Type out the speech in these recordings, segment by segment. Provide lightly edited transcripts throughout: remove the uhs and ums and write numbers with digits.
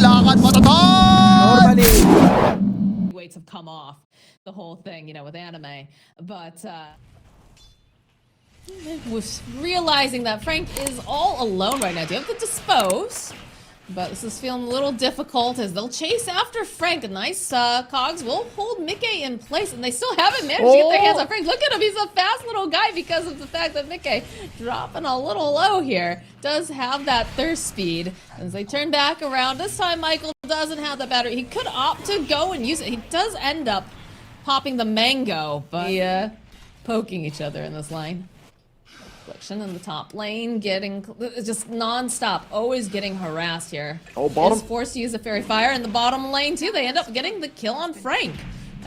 lakad matatag! Normally. Weights have come off the whole thing, you know, with anime. But, was realizing that Frank is all alone right now. Do you have to dispose? But this is feeling a little difficult as they'll chase after Frank. A nice cogs will hold Mickey in place, and they still haven't managed to get their hands on Frank. Look at him, he's a fast little guy because of the fact that Mickey dropping a little low here. Does have that thirst speed. As they turn back around, this time Michael doesn't have the battery. He could opt to go and use it. He does end up popping the mango, but poking each other in this line. Affliction in the top lane, getting just non-stop, always getting harassed here. Oh, bottom. Is forced to use the fairy fire in the bottom lane too. They end up getting the kill on Frank,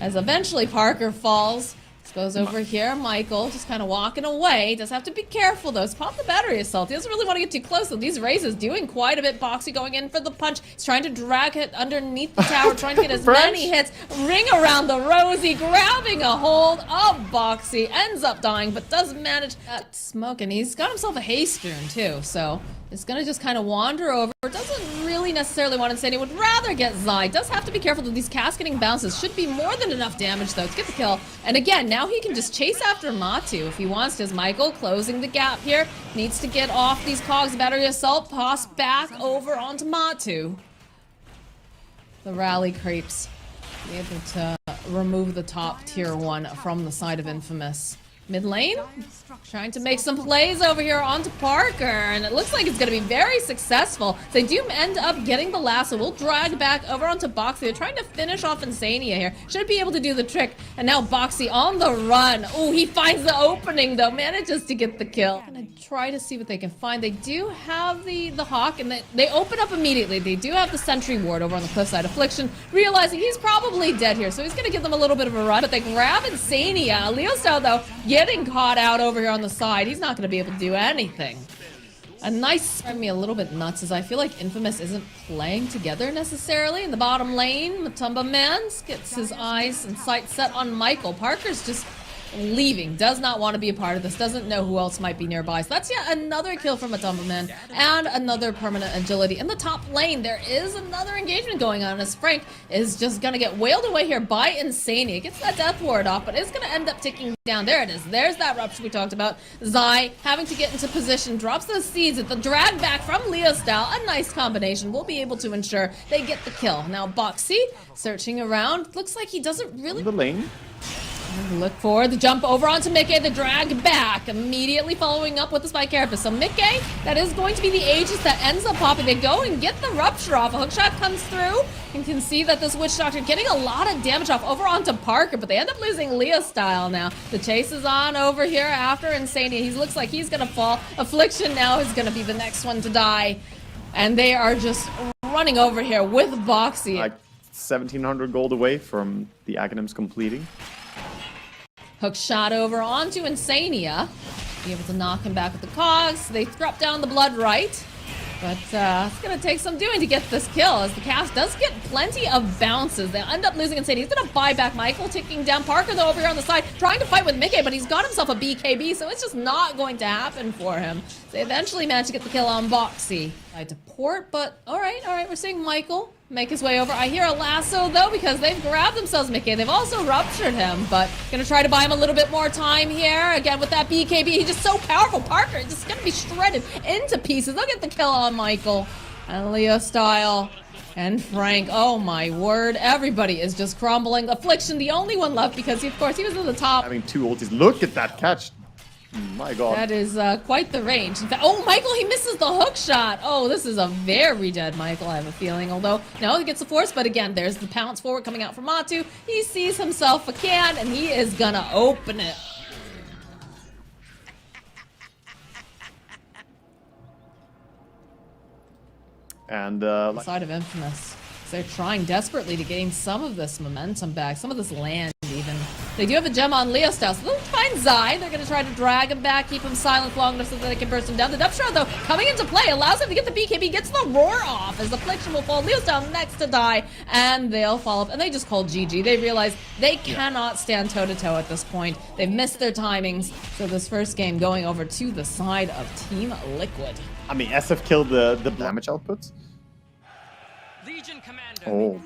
as eventually Parker falls. This goes over here. Michael just kind of walking away. Does have to be careful though. He's popped the battery assault. He doesn't really want to get too close. So these races doing quite a bit. Moxxi going in for the punch. He's trying to drag it underneath the tower, trying to get as many hits. Ring around the rosy, grabbing a hold of Moxxi. Ends up dying, but does manage that smoke. And he's got himself a haste rune too. So it's gonna just kind of wander over. Doesn't really necessarily want to say he would rather get Zai. Does have to be careful that these cascading bounces. Should be more than enough damage though to get the kill. And again, now he can just chase after Matu if he wants to. As Michael closing the gap here. Needs to get off these cogs. Battery assault. Toss back over onto Matu. The rally creeps. Be able to remove the top tier 1 from the side of Infamous. Mid lane, trying to make some plays over here onto Parker, and it looks like it's going to be very successful. They do end up getting the lasso. We'll drag back over onto Moxxi. They're trying to finish off Insania here. Should be able to do the trick. And now Moxxi on the run. Oh, he finds the opening though. Manages to get the kill. Gonna try to see what they can find. They do have the Hawk, and they open up immediately. They do have the sentry ward over on the cliffside. Affliction, realizing he's probably dead here, so he's going to give them a little bit of a run. But they grab Insania. Leo style though, getting caught out over here on the side. He's not going to be able to do anything. A nice drive me a little bit nuts as I feel like Infamous isn't playing together necessarily. In the bottom lane, Matumba Mans gets his eyes and sights set on Michael. Parker's just leaving, does not want to be a part of this, doesn't know who else might be nearby. So that's yet another kill from Matumba Man and another permanent agility. In the top lane, there is another engagement going on as Frank is just going to get wailed away here by Insania. Gets that death ward off, but it's going to end up ticking down. There it is. There's that rupture we talked about. Zai having to get into position, drops those seeds at the drag back from Leo style. A nice combination. We'll be able to ensure they get the kill. Now Moxxi searching around. Looks like he doesn't really... The lane. Look for the jump over onto Mickey, the drag back, immediately following up with the spike carapace. So Mickey, that is going to be the Aegis that ends up popping. They go and get the rupture off. A hookshot comes through. You can see that this Witch Doctor getting a lot of damage off over onto Parker, but they end up losing Leo style now. The chase is on over here after Insania. He looks like he's gonna fall. Affliction now is gonna be the next one to die. And they are just running over here with Moxxi. Like 1,700 gold away from the Aghanims completing. Hook shot over onto Insania. Be able to knock him back with the cogs. They drop down the blood right. But it's going to take some doing to get this kill, as the cast does get plenty of bounces. They end up losing Insania. He's going to buy back Michael, taking down Parker though over here on the side, trying to fight with Mickey, but he's got himself a BKB, so it's just not going to happen for him. They eventually manage to get the kill on Moxxi. Tried to port, but all right, we're seeing Michael make his way over. I hear a lasso though, because they've grabbed themselves Mickey. They've also ruptured him, but gonna try to buy him a little bit more time here. Again with that BKB, he's just so powerful. Parker is just gonna be shredded into pieces. They'll get the kill on Michael. And Leo style and Frank, oh my word, everybody is just crumbling. Affliction, the only one left, because of course he was at the top. Having 2 ultis. Look at that catch. My god. That is quite the range. In fact, oh, Michael, he misses the hook shot. Oh, this is a very dead Michael, I have a feeling. Although, no, he gets the force, but again, there's the pounce forward coming out from Matu. He sees himself a can, and he is gonna open it. And, side of Infamous. They're trying desperately to gain some of this momentum back, some of this land even. They do have a gem on Leo style, so they'll find Zai. They're going to try to drag him back, keep him silent long enough so that they can burst him down. The Depth Shroud, though, coming into play, allows him to get the BKB, gets the roar off as the Affliction will fall. Leo style next to die, and they'll fall up. And they just call GG. They realize they cannot stand toe-to-toe at this point. They've missed their timings, so this first game going over to the side of Team Liquid. I mean, SF killed the damage output. Legion Commander. Oh,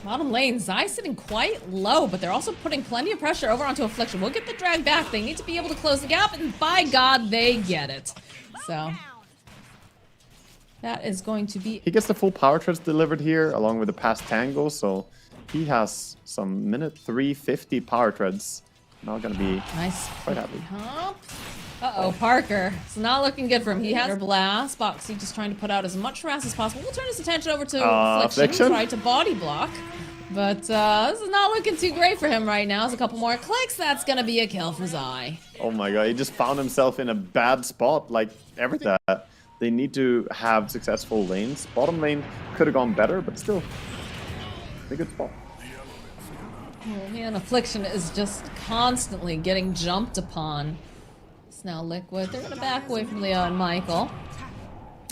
Bottom lane, Zai sitting quite low, but they're also putting plenty of pressure over onto Affliction. We'll get the drag back. They need to be able to close the gap, and by God, they get it. So that is going to be... he gets the full power treads delivered here, along with the past tango, so he has some minute 350 power treads. Not gonna be Nice. quite happy. Hop. Uh-oh, Parker. It's not looking good for him. He has a blast. Moxxi just trying to put out as much harass as possible. We'll turn his attention over to Affliction. Try to body block. But this is not looking too great for him right now. There's a couple more clicks. That's going to be a kill for Zai. Oh my god, he just found himself in a bad spot. Like, everything. They need to have successful lanes. Bottom lane could have gone better, but still, a good spot. Oh man, Affliction is just constantly getting jumped upon. It's now Liquid. They're going to back away from Leo and Michael.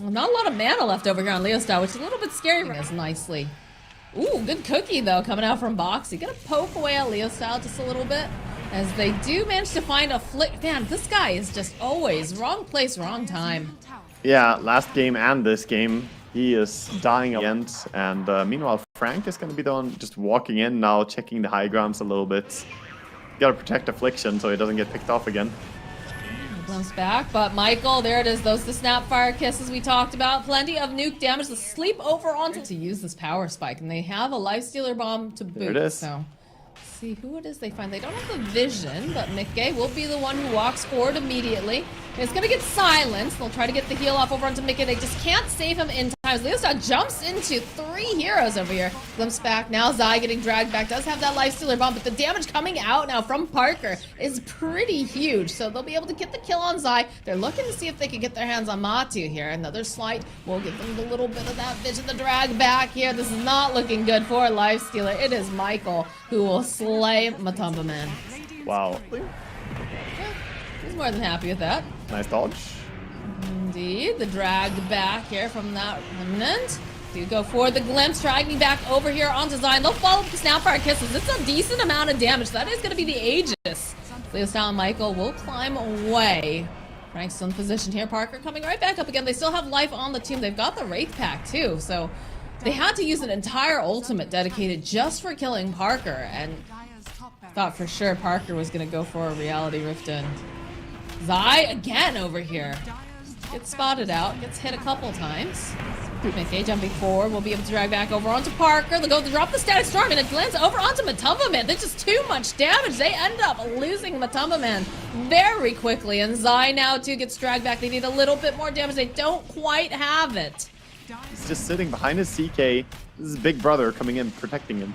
Well, not a lot of mana left over here on Leo style, which is a little bit scary for us nicely. Ooh, good cookie though coming out from Moxxi. Gonna poke away at Leo style just a little bit. As they do manage to find a flick. Man, this guy is just always wrong place, wrong time. Yeah, last game and this game, he is dying again. And meanwhile, Frank is going to be the one just walking in now, checking the high grounds a little bit. Gotta protect Affliction so he doesn't get picked off again. Glimpse back, but Michael, there it is. Those the Snapfire kisses we talked about. Plenty of nuke damage. The sleep over onto to use this power spike, and they have a Lifestealer bomb to boot. There it is. So, see who it is they find. They don't have the vision, but Mickey will be the one who walks forward immediately. It's gonna get silenced. They'll try to get the heal off over onto Mickey. They just can't save him in time. Leostar jumps into 3 heroes over here. Glimpse back. Now Zai getting dragged back. Does have that Lifestealer bomb, but the damage coming out now from Parker is pretty huge. So they'll be able to get the kill on Zai. They're looking to see if they can get their hands on Matu here. Another slight will give them a little bit of that vision. The drag back here. This is not looking good for Lifestealer. It is Michael who will slay Matumba Man. Wow. He's more than happy with that. Nice dodge. Indeed, the drag back here from that remnant. Do go for the glimpse, dragging back over here onto Zion. They'll follow up the Snapfire kisses. It's a decent amount of damage. That is going to be the Aegis. Leo Style and Michael will climb away. Frank's still in position here. Parker coming right back up again. They still have life on the team. They've got the Wraith Pack too, so they had to use an entire ultimate dedicated just for killing Parker, and thought for sure Parker was going to go for a Reality Rift in. Zai again over here. Gets spotted out, gets hit a couple times. Mickey jumping forward, will be able to drag back over onto Parker. They'll go to drop the Static Storm, and it lands over onto Matumba Man. There's just too much damage. They end up losing Matumba Man very quickly, and Zai now too gets dragged back. They need a little bit more damage. They don't quite have it. He's just sitting behind his CK. This is Big Brother coming in, protecting him.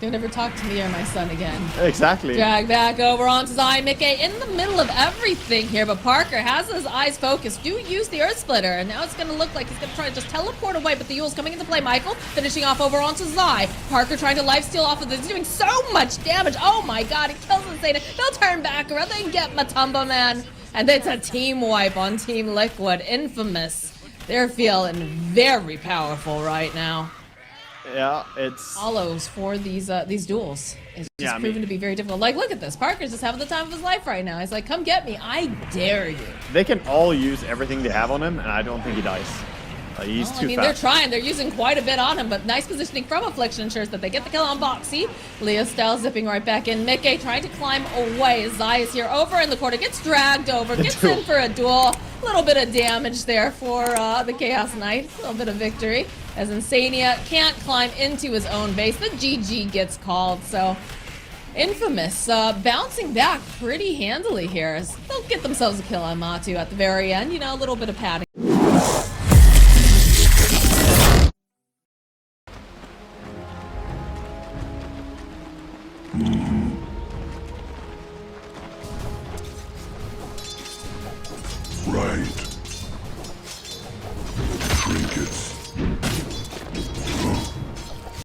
Don't ever talk to me or my son again. Exactly. Drag back over onto Zai. Mickey in the middle of everything here, but Parker has his eyes focused. Do use the Earth Splitter, and now it's going to look like he's going to try to just teleport away, but the Yule's coming into play. Michael finishing off over onto Zai. Parker trying to lifesteal off of this. He's doing so much damage. Oh my god, he kills Insane. They'll turn back around. They get Matumba Man. And it's a team wipe on Team Liquid. Infamous. They're feeling very powerful right now. Yeah, it's... Follows for these duels. It's just proven to be very difficult. Like, look at this. Parker's just having the time of his life right now. He's like, come get me. I dare you. They can all use everything they have on him, and I don't think he dies. He's too fast. They're trying. They're using quite a bit on him, but nice positioning from Affliction ensures that they get the kill on Moxxi. Leo Style zipping right back in. Mickey trying to climb away. Zai is here over in the corner. Gets dragged over. Gets in for a duel. A little bit of damage there for the Chaos Knight. A little bit of victory. As Insania can't climb into his own base. The GG gets called, so... Infamous bouncing back pretty handily here. As they'll get themselves a kill on Matu at the very end. You know, a little bit of padding. Right.